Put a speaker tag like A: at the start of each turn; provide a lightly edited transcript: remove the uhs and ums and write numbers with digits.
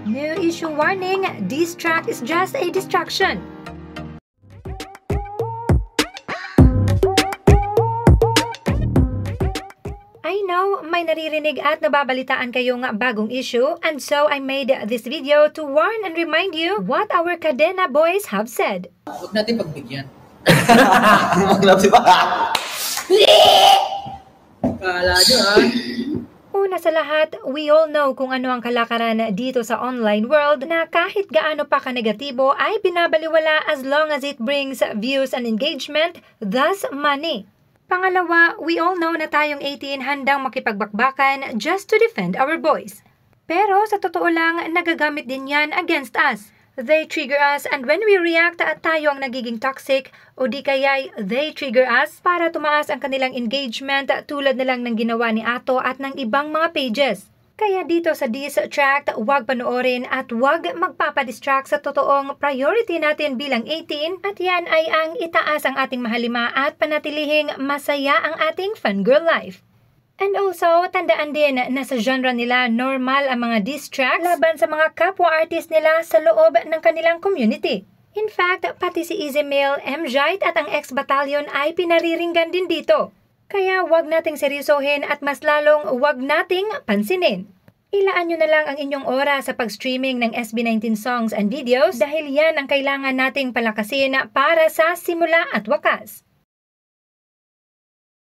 A: New issue warning, this track is just a distraction. I know may naririnig at nababalitaan kayong bagong issue, and so I made this video to warn and remind you what our Cadena boys have said.
B: Huwag natin pagbigyan.
C: Mag-love si Baka.
B: Kala nyo
A: Una sa lahat, we all know kung ano ang kalakaran dito sa online world na kahit gaano pa ka-negatibo ay binabaliwala as long as it brings views and engagement, thus money. Pangalawa, we all know na tayong 18 handang makipagbakbakan just to defend our boys. Pero sa totoo lang, nagagamit din yan against us. They trigger us, and when we react at tayo ang nagiging toxic, o di kaya'y they trigger us para tumaas ang kanilang engagement tulad na lang ng ginawa ni Ato at ng ibang mga pages. Kaya dito sa diss track, huwag panoorin at huwag magpapadistract sa totoong priority natin bilang 18, at yan ay ang itaas ang ating mahalima at panatilihing masaya ang ating fangirl life. And also, tandaan din na sa genre nila normal ang mga diss tracks laban sa mga kapwa artist nila sa loob ng kanilang community. In fact, pati si Izemil, M-Jite at ang X-Battalion ay pinariringgan din dito. Kaya wag nating seryosohin at mas lalong wag nating pansinin. Ilaan nyo na lang ang inyong oras sa pag-streaming ng SB19 songs and videos dahil yan ang kailangan nating palakasin para sa simula at wakas.